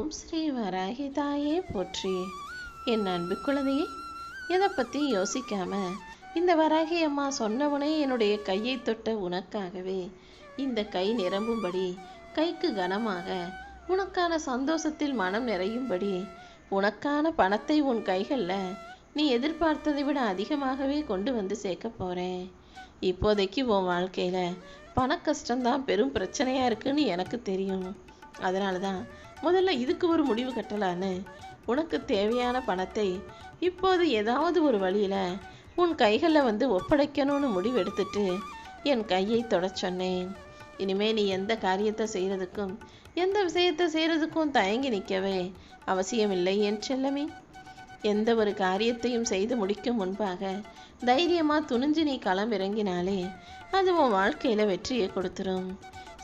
ஓம் ஸ்ரீ வராகி தாயே போற்றி. என் அன்பு குழந்தையே, எதை பற்றி யோசிக்காம இந்த வராகி அம்மா சொன்னவனே என்னுடைய கையை தொட்ட உனக்காகவே இந்த கை நிரம்பும்படி, கைக்கு கனமாக, உனக்கான சந்தோஷத்தில் மனம் நிறையும்படி, உனக்கான பணத்தை உன் கைகளில் நீ எதிர்பார்த்ததை விட அதிகமாகவே கொண்டு வந்து சேர்க்க போகிறேன். இப்போதைக்கு உன் வாழ்க்கையில் பண கஷ்டம்தான் பெரும் பிரச்சனையாக இருக்குன்னு எனக்கு தெரியும். அதனால தான் முதல்ல இதுக்கு ஒரு முடிவு கட்டலான்னு உனக்கு தேவையான பணத்தை இப்போது ஏதாவது ஒரு வழியில் உன் கைகளில் வந்து ஒப்படைக்கணும்னு முடிவெடுத்துட்டு என் கையை தொட சொன்னேன். இனிமேல் நீ எந்த காரியத்தை செய்கிறதுக்கும் எந்த விஷயத்தை செய்கிறதுக்கும் தயங்கி நிற்கவே அவசியமில்லை என் செல்லமே. எந்த ஒரு காரியத்தையும் செய்து முடிக்கும் முன்பாக தைரியமாக துணிஞ்சு நீ களமிறங்கினாலே அது உன் வாழ்க்கையில் வெற்றியை கொடுத்துரும்.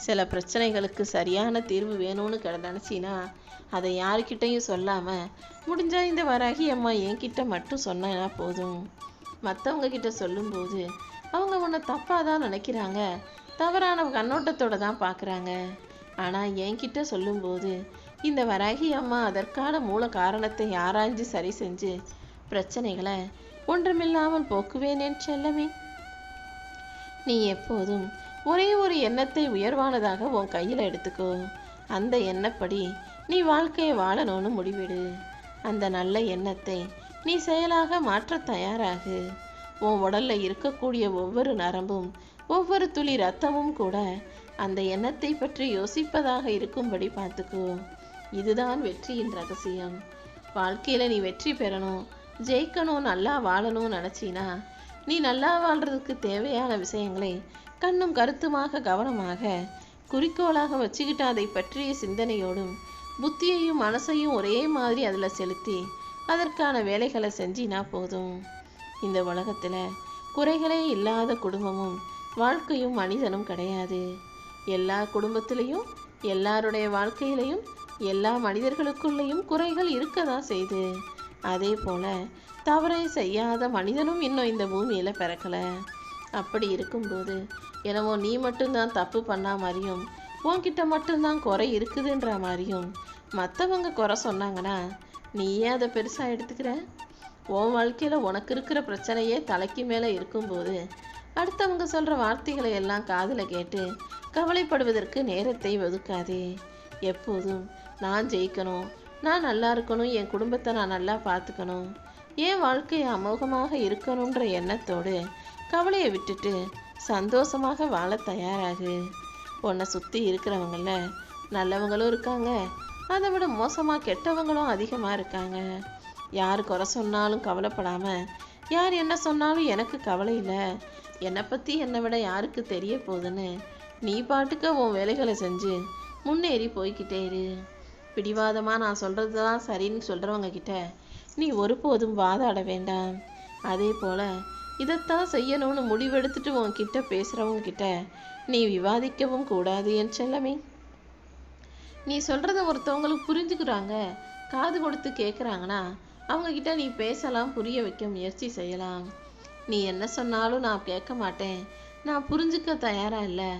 சில பிரச்சனைகளுக்கு சரியான தீர்வு வேணும்னு நினச்சினா அதை யாருக்கிட்டையும் சொல்லாமல் முடிஞ்சால் இந்த வராகி அம்மா என்கிட்ட மட்டும் சொன்னா போதும். மற்றவங்க கிட்ட சொல்லும்போது அவங்க உன்னை தப்பாக தான் நினைக்கிறாங்க, தவறான கண்ணோட்டத்தோடு தான் பார்க்குறாங்க. ஆனால் என்கிட்ட சொல்லும்போது இந்த வராகி அம்மா அதற்கான மூல காரணத்தை ஆராய்ஞ்சு சரி செஞ்சு பிரச்சனைகளை ஒன்றுமில்லாமல் போக்குவேன் என் செல்லமே. நீ எப்போதும் ஒரே ஒரு எண்ணத்தை உயர்வானதாக உன் கையில் எடுத்துக்கோ. அந்த எண்ணப்படி நீ வாழ்க்கையை வாழணும்னு முடிவிடு. அந்த நல்ல எண்ணத்தை நீ செயலாக மாற்ற தயாராகு. உன் உடல்ல இருக்கக்கூடிய ஒவ்வொரு நரம்பும் ஒவ்வொரு துளி ரத்தமும் கூட அந்த எண்ணத்தை பற்றி யோசிப்பதாக இருக்கும்படி பார்த்துக்கோ. இதுதான் வெற்றியின் ரகசியம். வாழ்க்கையில் நீ வெற்றி பெறணும், ஜெயிக்கணும், நல்லா வாழணும்னு நினச்சினா நீ நல்லா வாழ்றதுக்கு தேவையான விஷயங்களை கண்ணும் கருத்துமாக கவனமாக குறிக்கோளாக வச்சுக்கிட்டு அதை பற்றிய சிந்தனையோடும் புத்தியையும் மனசையும் ஒரே மாதிரி அதில் செலுத்தி அதற்கான வேலைகளை செஞ்சினா போதும். இந்த உலகத்தில் குறைகளே இல்லாத குடும்பமும் வாழ்க்கையும் மனிதனும் கிடையாது. எல்லா குடும்பத்திலையும் எல்லாருடைய வாழ்க்கையிலையும் எல்லா மனிதர்களுக்குள்ளேயும் குறைகள் இருக்க தான் செய்து. அதே போல் தவறை செய்யாத மனிதனும் இன்னும் இந்த பூமியில் பிறக்கலை. அப்படி இருக்கும்போது என்னவோ நீ மட்டும்தான் தப்பு பண்ணா மாதிரியும் உன்கிட்ட மட்டும்தான் குறை இருக்குதுன்ற மாதிரியும் மற்றவங்க குறை சொன்னாங்கன்னா நீயே அதை பெருசாக எடுத்துக்கிற. உன் வாழ்க்கையில் உனக்கு இருக்கிற பிரச்சனையே தலைக்கு மேலே இருக்கும்போது அடுத்தவங்க சொல்கிற வார்த்தைகளை எல்லாம் காதில் கேட்டு கவலைப்படுவதற்கு நேரத்தை ஒதுக்காதே. எப்போதும் நான் ஜெயிக்கணும், நான் நல்லா இருக்கணும், என் குடும்பத்தை நான் நல்லா பார்த்துக்கணும், என் வாழ்க்கையை அமோகமாக இருக்கணுன்ற எண்ணத்தோடு கவலையை விட்டுட்டு சந்தோஷமாக வாழ தயாராகு. உன்னை சுற்றி இருக்கிறவங்கள நல்லவங்களும் இருக்காங்க, அதை விட மோசமாக கெட்டவங்களும் அதிகமாக இருக்காங்க. யார் குறை சொன்னாலும் கவலைப்படாமல், யார் என்ன சொன்னாலும் எனக்கு கவலை இல்லை, என்னை பற்றி என்னை விட யாருக்கு தெரிய போகுதுன்னு நீ பாட்டுக்க உன் வேலைகளை செஞ்சு முன்னேறி போய்கிட்டே இரு. பிடிவாதமாக நான் சொல்கிறது தான் சரின்னு சொல்கிறவங்க கிட்ட நீ ஒருபோதும் வாதாட வேண்டாம். அதே போல் இதைத்தான் செய்யணும்னு முடிவெடுத்துட்டு உன்கிட்ட பேசுகிறவங்க கிட்ட நீ விவாதிக்கவும் கூடாது என் செல்லமே. நீ சொல்கிறத ஒருத்தவங்களுக்கு புரிஞ்சுக்கிறாங்க, காது கொடுத்து கேட்குறாங்கன்னா அவங்கக்கிட்ட நீ பேசலாம், புரிய வைக்க முயற்சி செய்யலாம். நீ என்ன சொன்னாலும் நான் கேட்க மாட்டேன், நான் புரிஞ்சுக்க தயாராக இல்லை,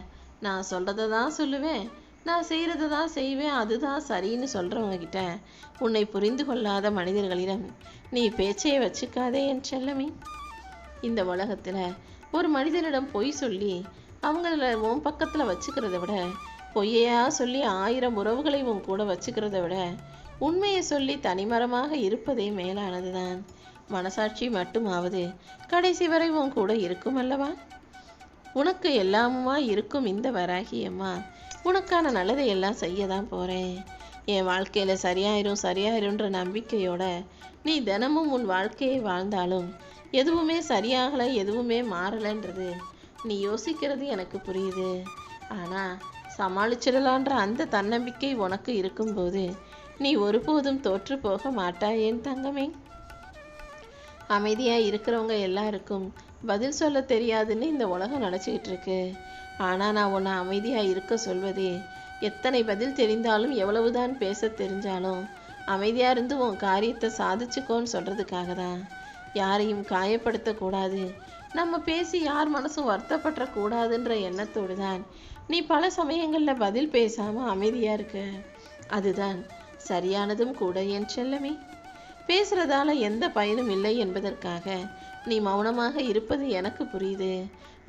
நான் சொல்கிறத தான் சொல்லுவேன், நான் செய்கிறத தான் செய்வேன், அதுதான் சரின்னு சொல்கிறவங்க கிட்ட உன்னை புரிந்து கொள்ளாத மனிதர்களிடம் நீ பேச்சையை வச்சுக்காதே என் செல்லமே. இந்த உலகத்தில் ஒரு மனிதனிடம் பொய் சொல்லி அவங்கள உன் பக்கத்தில் வச்சுக்கிறத விட, பொய்யா சொல்லி 1000 உறவுகளை உன் கூட வச்சுக்கிறத விட உண்மையை சொல்லி தனிமரமாக இருப்பதே மேலானது தான். மனசாட்சி மட்டுமாவது கடைசி வரை உன் கூட இருக்கும் அல்லவா? உனக்கு எல்லாமுமா இருக்கும் இந்த வராகி அம்மா உனக்கான நல்லதை எல்லாம் செய்ய தான் போகிறேன். என் வாழ்க்கையில் சரியாயிருன்ற நம்பிக்கையோட நீ தினமும் உன் வாழ்க்கையை வாழ்ந்தாலும் எதுவுமே சரியாகலை, எதுவுமே மாறலைன்றது நீ யோசிக்கிறது எனக்கு புரியுது. ஆனால் சமாளிச்சிடலான்ற அந்த தன்னம்பிக்கை உனக்கு இருக்கும்போது நீ ஒருபோதும் தோற்று போக மாட்டாய் என் தங்கமே. அமைதியாக இருக்கிறவங்க எல்லாருக்கும் பதில் சொல்ல தெரியாதுன்னு இந்த உலகம் நினச்சிக்கிட்டு இருக்கு. ஆனால் நான் உன்னை அமைதியாக இருக்க சொல்வதே எத்தனை பதில் தெரிந்தாலும் எவ்வளவுதான் பேச தெரிஞ்சாலும் அமைதியாக இருந்து உன் காரியத்தை சாதிச்சுக்கோன்னு சொல்கிறதுக்காக தான். யாரையும் காயப்படுத்தக்கூடாது, நம்ம பேசி யார் மனசும் வருத்தப்படக்கூடாதுன்ற எண்ணத்தோடு தான் நீ பல சமயங்களில் பதில் பேசாமல் அமைதியாக இருக்க. அதுதான் சரியானதும் கூட என் செல்லமே. பேசுறதால எந்த பயனும் இல்லை என்பதற்காக நீ மௌனமாக இருப்பது எனக்கு புரியுது.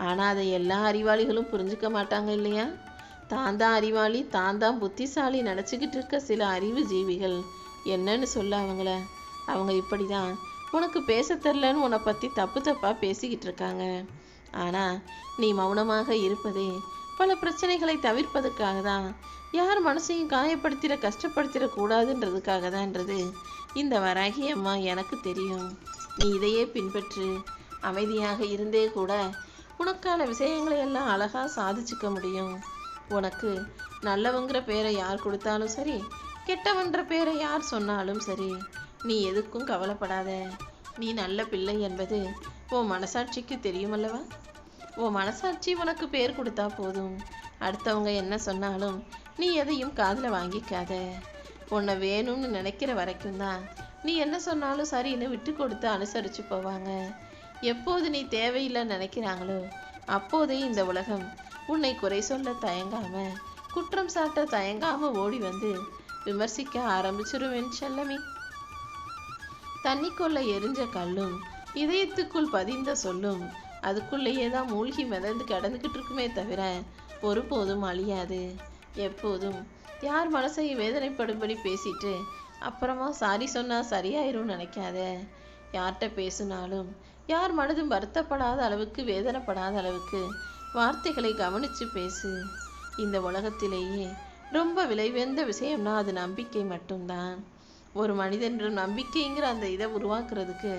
ஆனால் அதை எல்லா அறிவாளிகளும் புரிஞ்சுக்க மாட்டாங்க இல்லையா? தான் தான் அறிவாளி, தான் தான் புத்திசாலி நினச்சிக்கிட்டு இருக்க சில அறிவு ஜீவிகள் என்னன்னு சொல்ல அவங்கள. அவங்க இப்படி தான் உனக்கு பேச தெரிலன்னு உன்னை பற்றி தப்பு தப்பாக பேசிக்கிட்டு இருக்காங்க. ஆனால் நீ மௌனமாக இருப்பதே பல பிரச்சனைகளை தவிர்ப்பதற்காக தான். யார் மனசையும் காயப்படுத்திட கஷ்டப்படுத்திட கூடாதுன்றதுக்காக தான்ன்றது இந்த வராகி அம்மா எனக்கு தெரியும். நீ இதையே பின்பற்று. அமைதியாக இருந்தே கூட உனக்கான விஷயங்களை எல்லாம் அழகாக சாதிச்சுக்க முடியும். உனக்கு நல்லவங்கிற பேரை யார் கொடுத்தாலும் சரி, கெட்டவன்ற பேரை யார் சொன்னாலும் சரி, நீ எதுக்கும் கவலைப்படாத. நீ நல்ல பிள்ளை என்பது உன் மனசாட்சிக்கு தெரியுமல்லவா? உன் மனசாட்சி உனக்கு பேர் கொடுத்தா போதும். அடுத்தவங்க என்ன சொன்னாலும் நீ எதையும் காதில் வாங்கிக்காத. உன்னை வேணும்னு நினைக்கிற வரைக்கும் தான் நீ என்ன சொன்னாலும் சரின்னு விட்டு கொடுத்து அனுசரித்து போவாங்க. எப்போது நீ தேவையில்லைன்னு நினைக்கிறாங்களோ அப்போதே இந்த உலகம் உன்னை குறை சொல்ல தயங்காம, குற்றம் சாட்ட தயங்காம ஓடி வந்து விமர்சிக்க ஆரம்பிச்சிருவேன் செல்லமே. தண்ணிக்குள்ள எரிஞ்ச கல்லும் இதயத்துக்குள் பதிந்த சொல்லும் அதுக்குள்ளேயே தான் மூழ்கி மிதந்து கிடந்துக்கிட்டு இருக்குமே தவிர ஒருபோதும் அழியாது. எப்போதும் யார் மனசை வேதனைப்படும்படி பேசிட்டு அப்புறமா சாரி சொன்னா சரியாயிரும் நினைக்காத. யார்கிட்ட பேசினாலும் யார் மனதும் வருத்தப்படாத அளவுக்கு, வேதனைப்படாத அளவுக்கு வார்த்தைகளை கவனித்து பேசு. இந்த உலகத்திலேயே ரொம்ப விலைவேந்த விஷயம்னா அது நம்பிக்கை மட்டும்தான். ஒரு மனிதன் நம்பிக்கைங்கிற அந்த இதை உருவாக்குறதுக்கு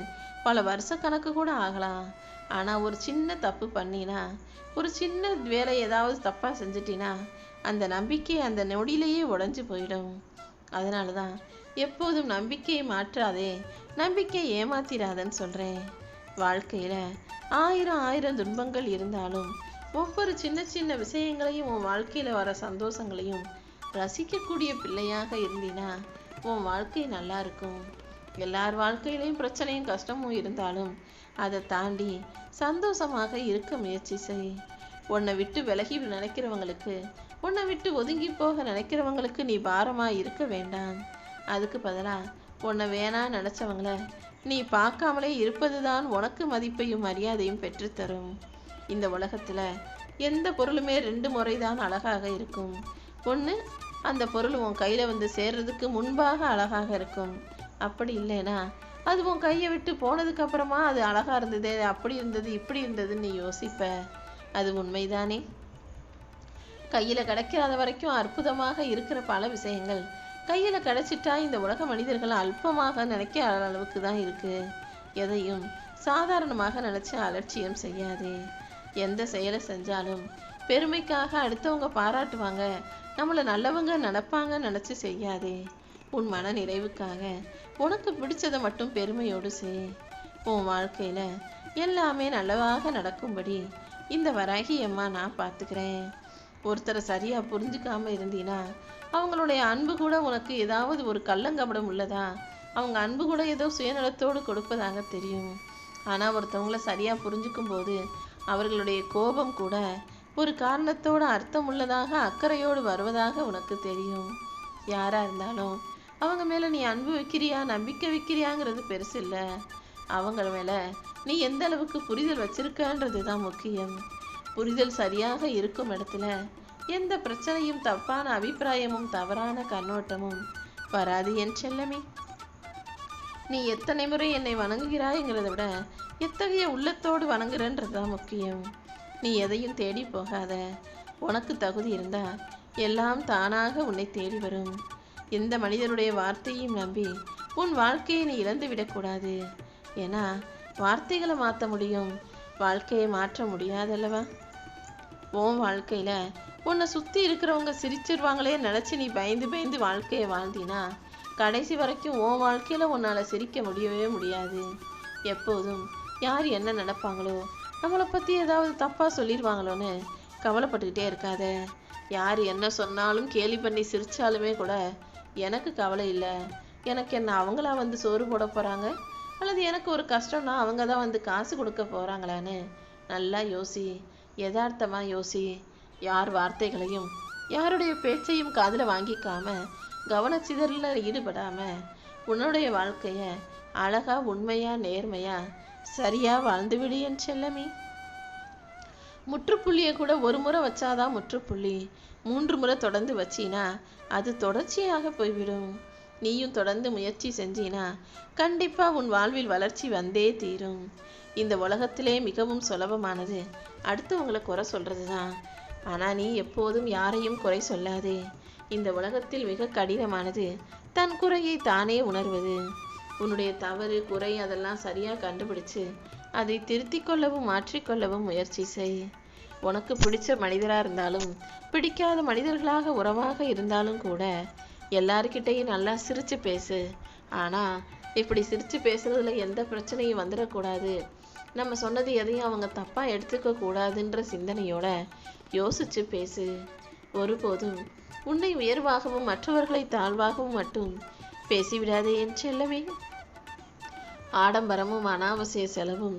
பல வருஷ கணக்கு கூட ஆகலாம். ஆனால் ஒரு சின்ன தப்பு பண்ணினா, ஒரு சின்ன வேலை ஏதாவது தப்பாக செஞ்சிட்டினா அந்த நம்பிக்கை அந்த நொடியிலேயே உடஞ்சி போயிடும். அதனால தான் எப்போதும் நம்பிக்கையை மாற்றாதே, நம்பிக்கை ஏமாத்திராதன்னு சொல்கிறேன். வாழ்க்கையில் ஆயிரம் துன்பங்கள் இருந்தாலும் ஒவ்வொரு சின்ன சின்ன விஷயங்களையும், உன் வாழ்க்கையில் வர சந்தோஷங்களையும் ரசிக்கக்கூடிய பிள்ளையாக இருந்தினா உன் வாழ்க்கை நல்லா இருக்கும். எல்லார் வாழ்க்கையிலையும் பிரச்சனையும் கஷ்டமும் இருந்தாலும் அதை தாண்டி சந்தோஷமாக இருக்க முயற்சி செய். உன்னை விட்டு விலகி நினைக்கிறவங்களுக்கு, உன்னை விட்டு ஒதுங்கி போக நினைக்கிறவங்களுக்கு நீ பாரமாக இருக்க வேண்டாம். அதுக்கு பதிலாக உன்னை வேணான்னு நினச்சவங்கள நீ பார்க்காமலே இருப்பது தான் உனக்கு மதிப்பையும் மரியாதையும் பெற்றுத்தரும். இந்த உலகத்தில் எந்த பொருளுமே 2 முறை தான் அழகாக இருக்கும். ஒன்று, அந்த பொருள் உன் கையில் வந்து சேர்றதுக்கு முன்பாக அழகாக இருக்கும். அப்படி இல்லைன்னா அது உன் கையை விட்டு போனதுக்கு அப்புறமா அது அழகாக இருந்தது, அப்படி இருந்தது, இப்படி இருந்ததுன்னு நீ யோசிப்ப. அது உண்மைதானே? கையில் கிடைக்காத வரைக்கும் அற்புதமாக இருக்கிற பல விஷயங்கள் கையில் கிடைச்சிட்டா இந்த உலக மனிதர்கள் அல்பமாக நினைக்கிற அளவுக்கு தான் இருக்குது. எதையும் சாதாரணமாக நினச்சி அலட்சியம் செய்யாதே. எந்த செயலை செஞ்சாலும் பெருமைக்காக அடுத்தவங்க பாராட்டுவாங்க, நம்மளை நல்லவங்க நினைப்பாங்கன்னு நினச்சி செய்யாதே. உன் மன நிறைவுக்காக உனக்கு பிடிச்சதை மட்டும் பெருமையோடு செய். உன் வாழ்க்கையில் எல்லாமே நல்லவாக நடக்கும்படி இந்த வராகி அம்மா நான் பார்த்துக்கிறேன். ஒருத்தரை சரியாக புரிஞ்சுக்காமல் இருந்தீன்னா அவங்களுடைய அன்பு கூட உனக்கு ஏதாவது ஒரு கள்ளங்கபடம் உள்ளதா? அவங்க அன்பு கூட ஏதோ சுயநலத்தோடு கொடுப்பதாக தெரியும். ஆனால் ஒருத்தவங்களை சரியாக புரிஞ்சுக்கும் போது அவர்களுடைய கோபம் கூட ஒரு காரணத்தோடு அர்த்தம் உள்ளதாக, அக்கறையோடு வருவதாக உனக்கு தெரியும். யாராக இருந்தாலும் அவங்க மேலே நீ அன்பு வைக்கிறியா, நம்பிக்கை வைக்கிறியாங்கிறது பெருசு இல்லை. அவங்க மேலே நீ எந்த அளவுக்கு புரிதல் வச்சிருக்கன்றது தான் முக்கியம். புரிதல் சரியாக இருக்கும் இடத்துல எந்த பிரச்சனையும், தப்பான அபிப்பிராயமும், தவறான கண்ணோட்டமும் வராது என் செல்லமே. நீ எத்தனை முறை என்னை வணங்குகிறாய்ங்கிறத விட எத்தகைய உள்ளத்தோடு வணங்குறன்றது தான் முக்கியம். நீ எதையும் தேடி போகாத. உனக்கு தகுதி இருந்தா எல்லாம் தானாக உன்னை தேடி வரும். எந்த மனிதனுடைய வார்த்தையும் நம்பி உன் வாழ்க்கையை நீ இழந்து விடக்கூடாது. ஏன்னா வார்த்தைகளை மாற்ற முடியும், வாழ்க்கையை மாற்ற முடியாதல்லவா? உன் வாழ்க்கையில் உன்னை சுற்றி இருக்கிறவங்க சிரிச்சிருவாங்களே நினச்சி நீ பயந்து பயந்து வாழ்க்கையை வாழ்ந்தினா கடைசி வரைக்கும் உன் வாழ்க்கையில் உன்னால் சிரிக்க முடியவே முடியாது. எப்போதும் யார் என்ன நினைப்பாங்களோ, நம்மளை பற்றி ஏதாவது தப்பாக சொல்லிடுவாங்களோன்னு கவலைப்பட்டுக்கிட்டே இருக்காத. யார் என்ன சொன்னாலும் கேலி பண்ணி சிரித்தாலுமே கூட எனக்கு கவலை இல்லை. எனக்கு என்ன அவங்களா வந்து சோறு போட போகிறாங்க, அல்லது எனக்கு ஒரு கஷ்டம்னா அவங்க தான் வந்து காசு கொடுக்க போகிறாங்களான்னு நல்லா யோசி. யதார்த்தமாக யோசி. யார் வார்த்தைகளையும் யாருடைய பேச்சையும் காதில் வாங்கிக்காம கவனச்சிதறலில் ஈடுபடாம உன்னுடைய வாழ்க்கைய அழகா, உண்மையா, நேர்மையா, சரியா வாழ்ந்துவிடு என் செல்லமே. முற்றுப்புள்ளியை கூட ஒரு முறை வச்சாதான் முற்றுப்புள்ளி. 3 முறை தொடர்ந்து வச்சினா அது தொடர்ச்சியாக போய்விடும். நீயும் தொடர்ந்து முயற்சி செஞ்சினா கண்டிப்பா உன் வாழ்வில் வளர்ச்சி வந்தே தீரும். இந்த உலகத்திலே மிகவும் சுலபமானது அடுத்தவங்களை குறை சொல்றது தான். ஆனா நீ எப்போதும் யாரையும் குறை சொல்லாதே. இந்த உலகத்தில் மிக கடினமானது தன் குறையை தானே உணர்வது. உன்னுடைய தவறு, குறை அதெல்லாம் சரியா கண்டுபிடிச்சு அதை திருத்திக் கொள்ளவும் மாற்றிக்கொள்ளவும் முயற்சி செய். உனக்கு பிடிச்ச மனிதராக இருந்தாலும் பிடிக்காத மனிதர்களாக உறவாக இருந்தாலும் கூட எல்லார்கிட்டையும் நல்லா சிரிச்சு பேசு. ஆனால் இப்படி சிரிச்சு பேசுறதுல எந்த பிரச்சனையும் வந்துடக்கூடாது. நம்ம சொன்னது எதையும் அவங்க தப்பாக எடுத்துக்க கூடாதுன்ற சிந்தனையோட யோசிச்சு பேசு. ஒருபோதும் உன்னை உயர்வாகவும் மற்றவர்களை தாழ்வாகவும் மட்டும் பேசிவிடாதே என் செல்லமே. ஆடம்பரமும் அனாவசிய செலவும்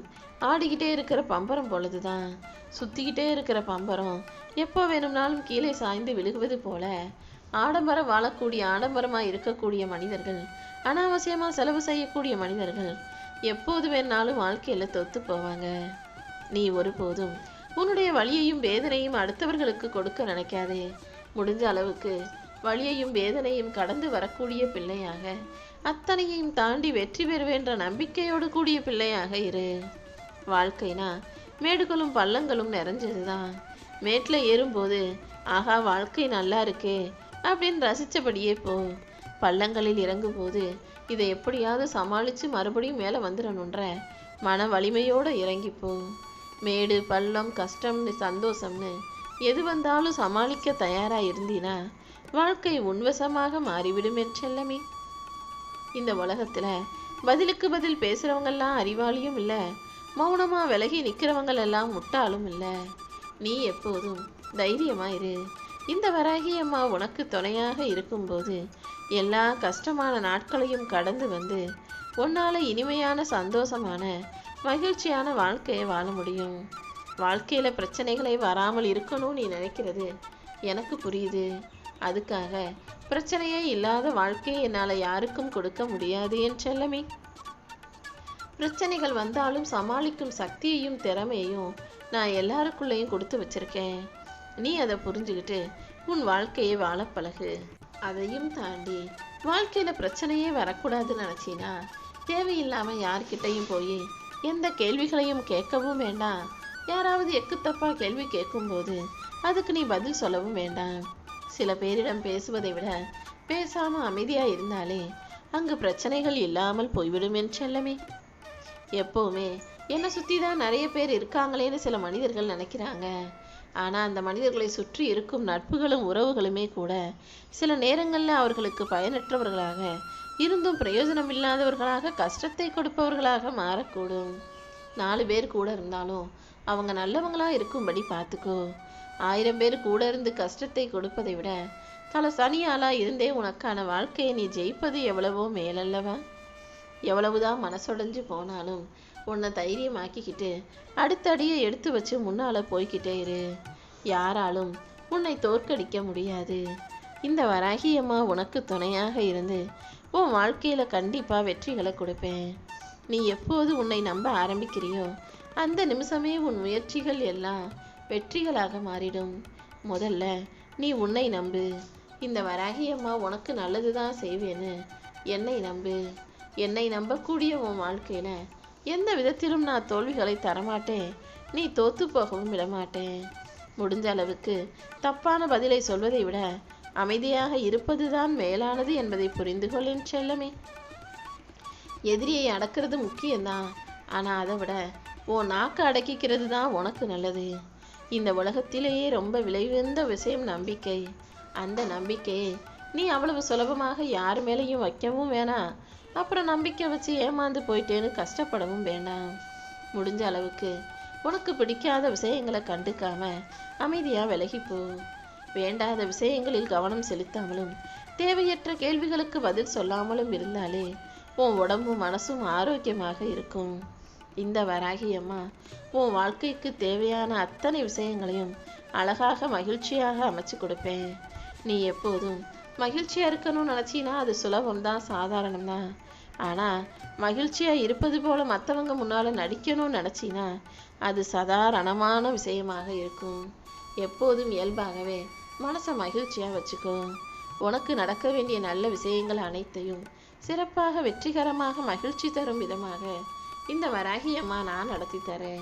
ஆடிக்கிட்டே இருக்கிற பம்பரம் பொழுதுதான். சுத்திக்கிட்டே இருக்கிற பம்பரம் எப்போ வேணும்னாலும் கீழே சாய்ந்து விழுகுவது போல ஆடம்பரம் வாழக்கூடிய, ஆடம்பரமா இருக்கக்கூடிய மனிதர்கள், அனாவசியமா செலவு செய்யக்கூடிய மனிதர்கள் எப்போது வேணாலும் வாழ்க்கையில தொத்து போவாங்க. நீ ஒருபோதும் உன்னுடைய வலியையும் வேதனையும் அடுத்தவர்களுக்கு கொடுக்க நினைக்காதே. முடிஞ்ச அளவுக்கு வலியையும் வேதனையும் கடந்து வரக்கூடிய பிள்ளையாக, அத்தனையும் தாண்டி வெற்றி பெறுவேன்ற நம்பிக்கையோடு கூடிய பிள்ளையாக இரு. வாழ்க்கைனா மேடுகளும் பள்ளங்களும் நிறைஞ்சதுதான். மேட்டில் ஏறும்போது ஆகா வாழ்க்கை நல்லா இருக்கே அப்படின்னு ரசித்தபடியே போ. பள்ளங்களில் இறங்கும்போது இதை எப்படியாவது சமாளித்து மறுபடியும் மேலே வந்துடணுன்ற மன வலிமையோடு இறங்கிப்போ. மேடு, பள்ளம், கஷ்டம்னு சந்தோஷம்னு எது வந்தாலும் சமாளிக்க தயாராக இருந்தீனா வாழ்க்கை உன்வசமாக மாறிவிடும் என் செல்லமே. இந்த உலகத்தில் பதிலுக்கு பதில் பேசுகிறவங்கெல்லாம் அறிவாளியும் இல்லை, மௌனமாக விலகி நிற்கிறவங்கள் எல்லாம் முட்டாளும் இல்லை. நீ எப்போதும் தைரியமாயிரு. இந்த வராகி அம்மா உனக்கு துணையாக இருக்கும்போது எல்லா கஷ்டமான நாட்களையும் கடந்து வந்து உன்னால் இனிமையான, சந்தோஷமான, மகிழ்ச்சியான வாழ்க்கையை வாழ முடியும். வாழ்க்கையில் பிரச்சனைகளை வராமல் இருக்கணும்னு நீ நினைக்கிறது எனக்கு புரியுது. அதுக்காக பிரச்சனையே இல்லாத வாழ்க்கையை என்னால் யாருக்கும் கொடுக்க முடியாது என் செல்லமே. பிரச்சனைகள் வந்தாலும் சமாளிக்கும் சக்தியையும் திறமையையும் நான் எல்லாருக்குள்ளேயும் கொடுத்து வச்சிருக்கேன். நீ அதை புரிஞ்சுக்கிட்டு உன் வாழ்க்கையை வாழ பழகு. அதையும் தாண்டி வாழ்க்கையில் பிரச்சனையே வரக்கூடாதுன்னு நினச்சினா தேவையில்லாமல் யார்கிட்டையும் போய் எந்த கேள்விகளையும் கேட்கவும் வேண்டாம். யாராவது எக்குத்தப்பா கேள்வி கேட்கும்போது அதுக்கு நீ பதில் சொல்லவும் வேண்டாம். சில பேரிடம் பேசுவதை விட பேசாமல் அமைதியாக இருந்தாலே அங்கு பிரச்சனைகள் இல்லாமல் போய்விடும் என் செல்லமே. எப்போவுமே என்னை சுற்றி தான் நிறைய பேர் இருக்காங்களேன்னு சில மனிதர்கள் நினைக்கிறாங்க. ஆனால் அந்த மனிதர்களை சுற்றி இருக்கும் நட்புகளும் உறவுகளுமே கூட சில நேரங்களில் அவர்களுக்கு பயனற்றவர்களாக இருந்தும் பிரயோஜனம் இல்லாதவர்களாக, கஷ்டத்தை கொடுப்பவர்களாக மாறக்கூடும். 4 பேர் கூட இருந்தாலும் அவங்க நல்லவங்களாக இருக்கும்படி பார்த்துக்கோ. 1000 பேர் கூட இருந்து கஷ்டத்தை கொடுப்பதை விட தனியாளாக இருந்தே உனக்கான வாழ்க்கையை நீ ஜெயிப்பது எவ்வளவோ மேலல்லவா. எவ்வளவுதான் மனசுடைஞ்சு போனாலும் உன்னை தைரியமாக்கிக்கிட்டு அடுத்த அடியை எடுத்து வச்சு முன்னால் போய்கிட்டே இரு. யாராலும் உன்னை தோற்கடிக்க முடியாது. இந்த வராகி அம்மா உனக்கு துணையாக இருந்து உன் வாழ்க்கையில் கண்டிப்பாக வெற்றிகளை கொடுப்பேன். நீ எப்போது உன்னை நம்ப ஆரம்பிக்கிறியோ அந்த நிமிஷமே உன் முயற்சிகள் எல்லாம் வெற்றிகளாக மாறிடும். முதல்ல நீ உன்னை நம்பு. இந்த வராகி அம்மா உனக்கு நல்லது தான் செய்வேன்னு என்னை நம்பு. என்னை நம்பக்கூடிய உன் வாழ்க்கையில் எந்த விதத்திலும் நான் தோல்விகளை தரமாட்டேன். நீ தோத்து போகவும் விடமாட்டேன். முடிஞ்ச அளவுக்கு தப்பான பதிலை சொல்வதை விட அமைதியாக இருப்பது தான் மேலானது என்பதை புரிந்து கொள் என் செல்லமே. எதிரியை அடக்கிறது முக்கியம்தான், ஆனால் அதை விட உன் நாக்கு அடக்கிக்கிறது தான் உனக்கு நல்லது. இந்த உலகத்திலேயே ரொம்ப விளைவுந்த விஷயம் நம்பிக்கை. அந்த நம்பிக்கையை நீ அவ்வளவு சுலபமாக யார் மேலேயும் வைக்கவும் வேணாம். அப்புறம் நம்பிக்கை வச்சு ஏமாந்து போயிட்டேன்னு கஷ்டப்படவும் வேண்டாம். முடிஞ்ச அளவுக்கு உனக்கு பிடிக்காத விஷயங்களை கண்டுக்காம அமைதியாக விலகிப்போ. வேண்டாத விஷயங்களில் கவனம் செலுத்தாமலும் தேவையற்ற கேள்விகளுக்கு பதில் சொல்லாமலும் இருந்தாலே உன் உடம்பும் மனசும் ஆரோக்கியமாக இருக்கும். இந்த வராகி அம்மா உன் வாழ்க்கைக்கு தேவையான அத்தனை விஷயங்களையும் அழகாக, மகிழ்ச்சியாக அமைச்சு கொடுப்பேன். நீ எப்போதும் மகிழ்ச்சியாக இருக்கணும்னு நினச்சின்னா அது சுலபம்தான், சாதாரணம்தான். ஆனால் மகிழ்ச்சியாக இருப்பது போல் மற்றவங்க முன்னால் நடிக்கணும்னு நினச்சின்னா அது சாதாரணமான விஷயமாக இருக்கும். எப்போதும் இயல்பாகவே மனசை மகிழ்ச்சியாக வச்சுக்கோ. உனக்கு நடக்க வேண்டிய நல்ல விஷயங்கள் அனைத்தையும் சிறப்பாக வெற்றிகரமாக மகிழ்ச்சி தரும் விதமாக இந்த வராகி அம்மா நான் நடத்தி தரேன்.